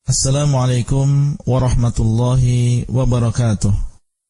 Assalamualaikum warahmatullahi wabarakatuh.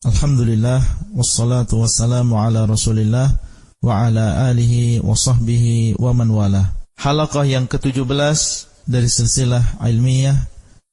Alhamdulillah wassalatu wassalamu ala Rasulillah wa ala alihi wa sahbihi wa man wala. Halaqah yang ke-17 dari silsilah ilmiah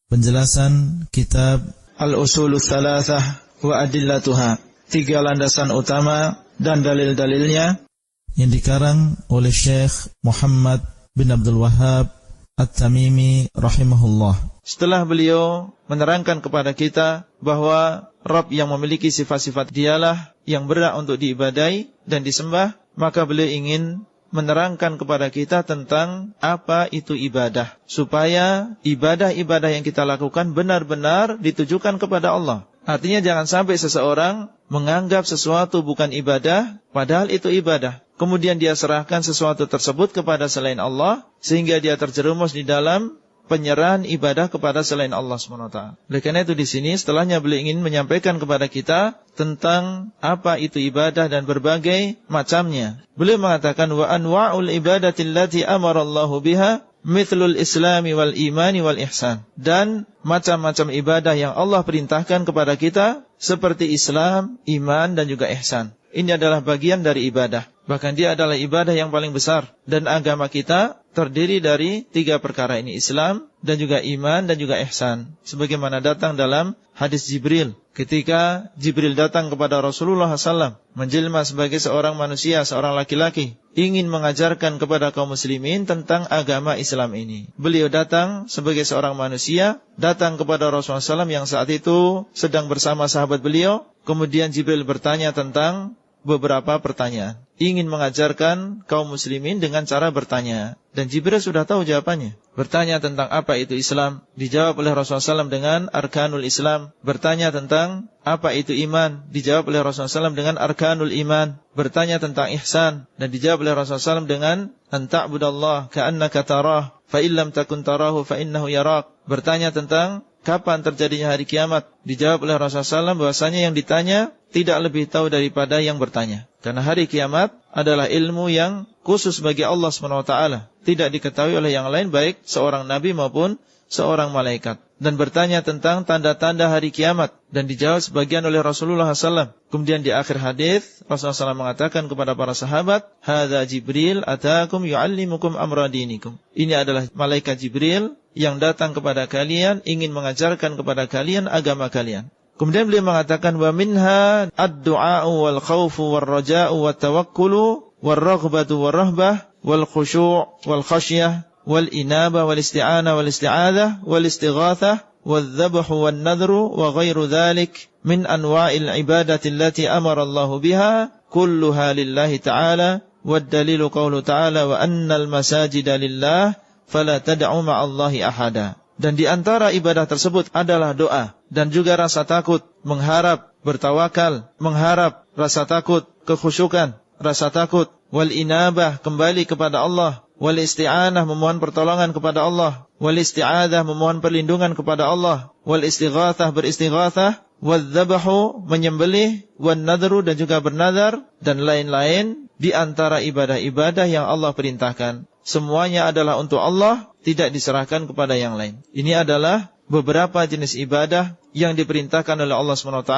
penjelasan kitab Al-Usulul Thalathah wa Adillatuha, 3 landasan utama dan dalil-dalilnya, yang dikarang oleh Syekh Muhammad bin Abdul Wahhab At-Tamimi rahimahullah. Setelah beliau menerangkan kepada kita bahwa Rabb yang memiliki sifat-sifat dialah yang berhak untuk diibadai dan disembah, maka beliau ingin menerangkan kepada kita tentang apa itu ibadah, supaya ibadah-ibadah yang kita lakukan benar-benar ditujukan kepada Allah. Artinya jangan sampai seseorang menganggap sesuatu bukan ibadah, padahal itu ibadah. Kemudian dia serahkan sesuatu tersebut kepada selain Allah, sehingga dia terjerumus di dalam penyerahan ibadah kepada selain Allah SWT. Oleh karena itu di sini setelahnya beliau ingin menyampaikan kepada kita tentang apa itu ibadah dan berbagai macamnya. Beliau mengatakan wa anwa'ul ibadati allati amarallahu biha mithlul islami wal imani wal ihsan. Dan macam-macam ibadah yang Allah perintahkan kepada kita seperti Islam, iman dan juga ihsan. Ini adalah bagian dari ibadah. Bahkan dia adalah ibadah yang paling besar. Dan agama kita terdiri dari 3 perkara ini, Islam dan juga iman dan juga ihsan. Sebagaimana datang dalam hadis Jibril. Ketika Jibril datang kepada Rasulullah SAW, menjelma sebagai seorang manusia, seorang laki-laki, ingin mengajarkan kepada kaum muslimin tentang agama Islam ini. Beliau datang sebagai seorang manusia, datang kepada Rasulullah SAW yang saat itu sedang bersama sahabat beliau. Kemudian Jibril bertanya tentang beberapa pertanyaan, ingin mengajarkan kaum muslimin dengan cara bertanya. Dan Jibril sudah tahu jawabannya. Bertanya tentang apa itu Islam, dijawab oleh Rasulullah SAW dengan arkanul Islam. Bertanya tentang apa itu iman, dijawab oleh Rasulullah SAW dengan arkanul iman. Bertanya tentang ihsan, dan dijawab oleh Rasulullah SAW dengan an ta'budallah ka'annaka tarah, fa illam takun tarahu fa innahu yarak. Bertanya tentang kapan terjadinya hari kiamat, dijawab oleh Rasulullah SAW bahwasanya yang ditanya tidak lebih tahu daripada yang bertanya. Karena hari kiamat adalah ilmu yang khusus bagi Allah SWT, tidak diketahui oleh yang lain, baik seorang nabi maupun seorang malaikat. Dan bertanya tentang tanda-tanda hari kiamat, dan dijawab sebagian oleh Rasulullah SAW. Kemudian di akhir hadis Rasulullah SAW mengatakan kepada para sahabat, hadza Jibril atakum yu'allimukum amra dinikum. Ini adalah malaikat Jibril yang datang kepada kalian, ingin mengajarkan kepada kalian agama kalian. Kemudian beliau mengatakan wa minha ad-du'a'u wal khawfu wal raja'u wat tawakkulu wal raghbatu wal rahbah wal khusyu' wal khasyah wal inabah wal isti'anah wal isti'adah wal istighathah wal dhabhu wal nadhru wa ghairu dhalik min anwa'il ibadati allati amara Allahu biha kulluha lillahi ta'ala wad dalilu qawlu ta'ala wa annal masajida lillah fala tad'u ma'allahi ahada. Dan di antara ibadah tersebut adalah doa dan juga rasa takut, mengharap, bertawakal, mengharap, rasa takut, kekhusyukan, rasa takut, wal inabah, kembali kepada Allah, wal isti'anah, memohon pertolongan kepada Allah, wal isti'adah, memohon perlindungan kepada Allah, wal istighathah, beristighathah, wal dhabhu, menyembelih, wal nadhru, dan juga bernadar, dan lain-lain di antara ibadah-ibadah yang Allah perintahkan. Semuanya adalah untuk Allah, tidak diserahkan kepada yang lain. Ini adalah beberapa jenis ibadah yang diperintahkan oleh Allah SWT,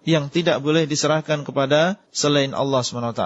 yang tidak boleh diserahkan kepada selain Allah SWT.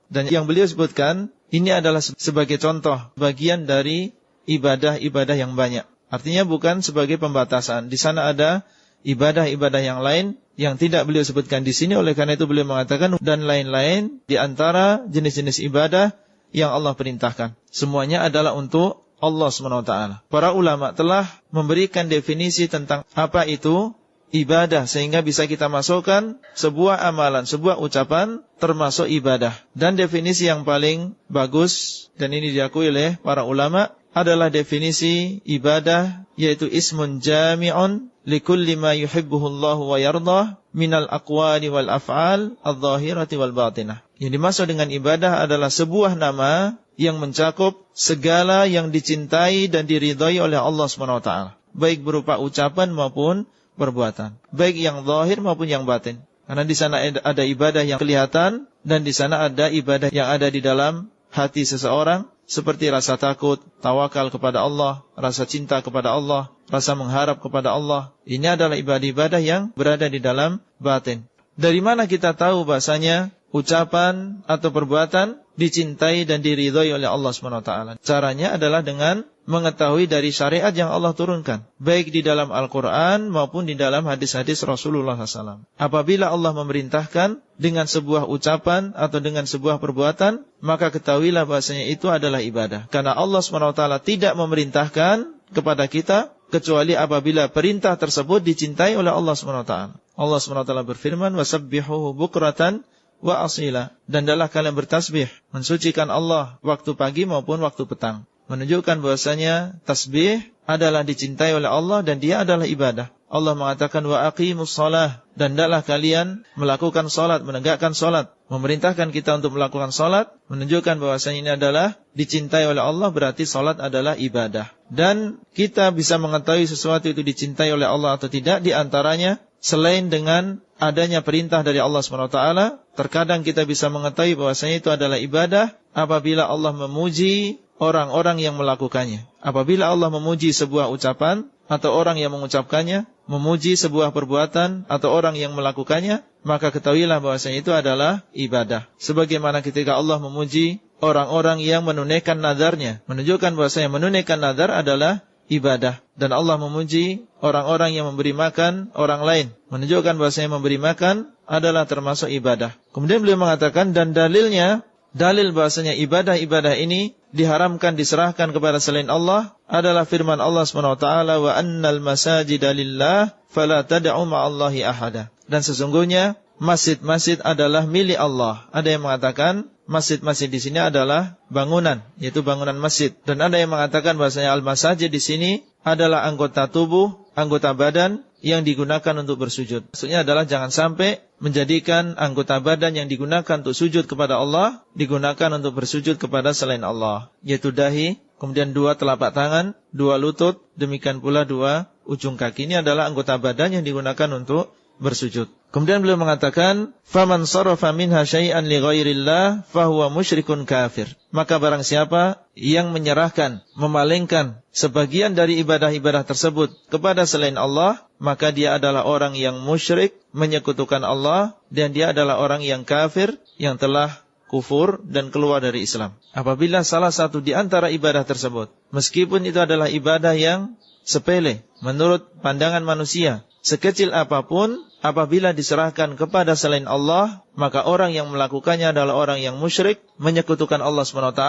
Dan yang beliau sebutkan, ini adalah sebagai contoh, bagian dari ibadah-ibadah yang banyak. Artinya bukan sebagai pembatasan. Di sana ada ibadah-ibadah yang lain yang tidak beliau sebutkan di sini. Oleh karena itu beliau mengatakan, dan lain-lain di antara jenis-jenis ibadah yang Allah perintahkan. Semuanya adalah untuk Allah SWT. Para ulama telah memberikan definisi tentang apa itu ibadah, sehingga bisa kita masukkan sebuah amalan, sebuah ucapan termasuk ibadah. Dan definisi yang paling bagus, dan ini diakui oleh para ulama, adalah definisi ibadah, yaitu ismun jami'un likulli ma yuhibbuhullahu wa yardah minal aqwali wal af'al adh-dhahirati wal batinah. Yang dimaksud dengan ibadah adalah sebuah nama yang mencakup segala yang dicintai dan diridhai oleh Allah SWT, baik berupa ucapan maupun perbuatan, baik yang zahir maupun yang batin. Karena di sana ada ibadah yang kelihatan, dan di sana ada ibadah yang ada di dalam hati seseorang, seperti rasa takut, tawakal kepada Allah, rasa cinta kepada Allah, rasa mengharap kepada Allah. Ini adalah ibadah-ibadah yang berada di dalam batin. Dari mana kita tahu bahasanya ucapan atau perbuatan dicintai dan diridhai oleh Allah SWT? Caranya adalah dengan mengetahui dari syariat yang Allah turunkan, baik di dalam Al-Quran maupun di dalam hadis-hadis Rasulullah SAW. Apabila Allah memerintahkan dengan sebuah ucapan atau dengan sebuah perbuatan, maka ketahuilah bahasanya itu adalah ibadah. Karena Allah SWT tidak memerintahkan kepada kita kecuali apabila perintah tersebut dicintai oleh Allah SWT. Allah SWT berfirman, "Wasabbihuhu bukratan wa asila." Dan adalah kalian bertasbih, mensucikan Allah waktu pagi maupun waktu petang. Menunjukkan bahwasanya tasbih adalah dicintai oleh Allah dan dia adalah ibadah. Allah mengatakan, "Wa aqimus shalah." Dan hendaklah kalian melakukan salat, menegakkan salat. Memerintahkan kita untuk melakukan salat menunjukkan bahwasanya ini adalah dicintai oleh Allah, berarti salat adalah ibadah. Dan kita bisa mengetahui sesuatu itu dicintai oleh Allah atau tidak di antaranya selain dengan adanya perintah dari Allah SWT, terkadang kita bisa mengetahui bahwasanya itu adalah ibadah apabila Allah memuji orang-orang yang melakukannya. Apabila Allah memuji sebuah ucapan atau orang yang mengucapkannya, memuji sebuah perbuatan atau orang yang melakukannya, maka ketahuilah bahwasanya itu adalah ibadah. Sebagaimana ketika Allah memuji orang-orang yang menunaikan nadarnya, menunjukkan bahwasanya menunaikan nadar adalah ibadah. Dan Allah memuji orang-orang yang memberi makan orang lain, menunjukkan bahwasanya memberi makan adalah termasuk ibadah. Kemudian beliau mengatakan, dan dalil bahasanya ibadah-ibadah ini diharamkan diserahkan kepada selain Allah adalah firman Allah SWT, "Wa annal masajida lillah fala tad'u ma'allahi ahada." Dan sesungguhnya masjid-masjid adalah milik Allah. Ada yang mengatakan masjid-masjid di sini adalah bangunan, yaitu bangunan masjid. Dan ada yang mengatakan bahasanya al-masajid di sini adalah anggota tubuh, anggota badan yang digunakan untuk bersujud. Maksudnya adalah jangan sampai menjadikan anggota badan yang digunakan untuk sujud kepada Allah digunakan untuk bersujud kepada selain Allah, yaitu dahi, kemudian dua telapak tangan, dua lutut, demikian pula dua ujung kaki. Ini adalah anggota badan yang digunakan untuk bersujud. Kemudian beliau mengatakan, "Faman sarafa minha syai'an li ghairillah fahuwa musyrikun kafir." Maka barang siapa yang menyerahkan, memalingkan sebagian dari ibadah-ibadah tersebut kepada selain Allah, maka dia adalah orang yang musyrik, menyekutukan Allah, dan dia adalah orang yang kafir, yang telah kufur dan keluar dari Islam. Apabila salah satu di antara ibadah tersebut, meskipun itu adalah ibadah yang sepele menurut pandangan manusia, sekecil apapun, apabila diserahkan kepada selain Allah, maka orang yang melakukannya adalah orang yang musyrik, menyekutukan Allah SWT,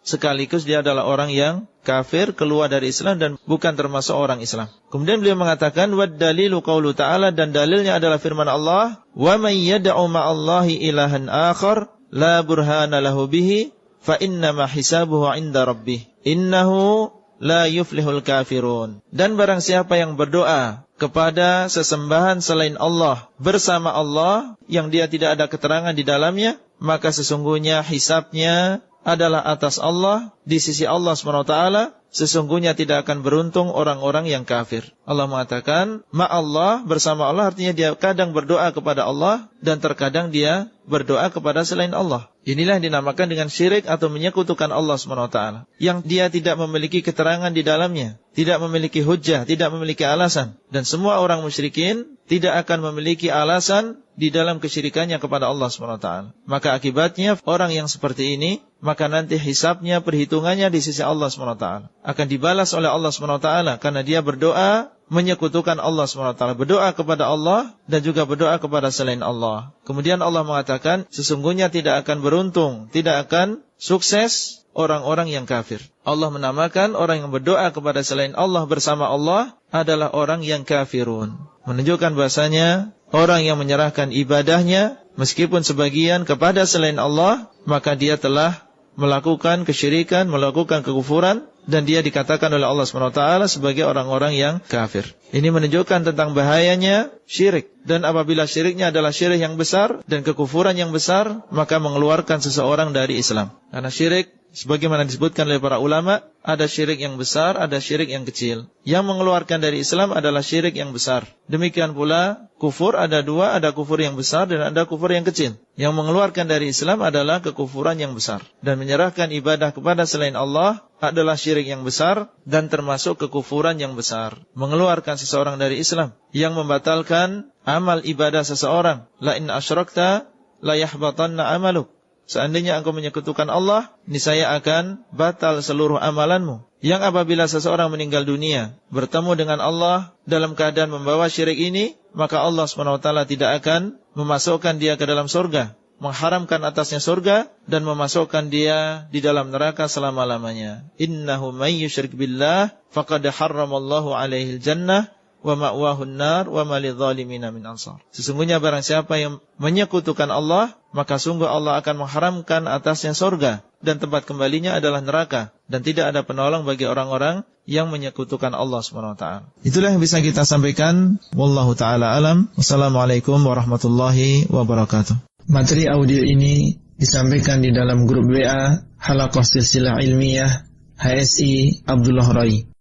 sekaligus dia adalah orang yang kafir, keluar dari Islam dan bukan termasuk orang Islam. Kemudian beliau mengatakan, "Wad dalilu qaulu ta'ala," dan dalilnya adalah firman Allah, "Wa may yad'u ma'allahi ilahan akhar la burhana lahu bihi fa innama hisabuhu 'inda rabbih innahu la yuflihul kafirun." Dan barang siapa yang berdoa kepada sesembahan selain Allah bersama Allah yang dia tidak ada keterangan di dalamnya, maka sesungguhnya hisabnya adalah atas Allah di sisi Allah SWT. Sesungguhnya tidak akan beruntung orang-orang yang kafir. Allah mengatakan ma'allah, bersama Allah, artinya dia kadang berdoa kepada Allah dan terkadang dia berdoa kepada selain Allah. Inilah yang dinamakan dengan syirik atau menyekutukan Allah SWT, yang dia tidak memiliki keterangan di dalamnya, tidak memiliki hujjah, tidak memiliki alasan. Dan semua orang musyrikin tidak akan memiliki alasan di dalam kesyirikannya kepada Allah SWT. Maka akibatnya orang yang seperti ini, maka nanti hisabnya, perhitungannya di sisi Allah SWT akan dibalas oleh Allah SWT, karena dia berdoa menyekutukan Allah SWT, berdoa kepada Allah dan juga berdoa kepada selain Allah. Kemudian Allah mengatakan sesungguhnya tidak akan beruntung, tidak akan sukses orang-orang yang kafir. Allah menamakan orang yang berdoa kepada selain Allah bersama Allah adalah orang yang kafirun, menunjukkan bahasanya orang yang menyerahkan ibadahnya meskipun sebagian kepada selain Allah, maka dia telah melakukan kesyirikan, melakukan kekufuran, dan dia dikatakan oleh Allah SWT sebagai orang-orang yang kafir. Ini menunjukkan tentang bahayanya syirik, Dan apabila syiriknya adalah syirik yang besar dan kekufuran yang besar, maka mengeluarkan seseorang dari Islam. Karena syirik, sebagaimana disebutkan oleh para ulama, ada syirik yang besar, ada syirik yang kecil. Yang mengeluarkan dari Islam adalah syirik yang besar. Demikian pula kufur ada dua, ada kufur yang besar dan ada kufur yang kecil. Yang mengeluarkan dari Islam adalah kekufuran yang besar. Dan menyerahkan ibadah kepada selain Allah adalah syirik yang besar dan termasuk kekufuran yang besar. Mengeluarkan seseorang dari Islam. Yang membatalkan amal ibadah seseorang. La in asyrakta la yahbatanna amaluk. Seandainya engkau menyekutukan Allah, niscaya akan batal seluruh amalanmu. Yang apabila seseorang meninggal dunia, bertemu dengan Allah dalam keadaan membawa syirik ini, maka Allah SWT tidak akan memasukkan dia ke dalam surga, mengharamkan atasnya surga, dan memasukkan dia di dalam neraka selama-lamanya. Innahu may yusyrik billah, faqad harramallahu alaihil jannah, wa ma'wahun nar wa ma lidzalimina min ansar. Sesungguhnya barang siapa yang menyekutukan Allah, maka sungguh Allah akan mengharamkan atasnya surga dan tempat kembalinya adalah neraka, dan tidak ada penolong bagi orang-orang yang menyekutukan Allah Subhanahu wa taala. Itulah yang bisa kita sampaikan. Wallahu taala alam. Wassalamualaikum warahmatullahi wabarakatuh. Materi audio ini disampaikan di dalam grup WA Halaqah Silsilah Ilmiah HSI Abdullah Rai.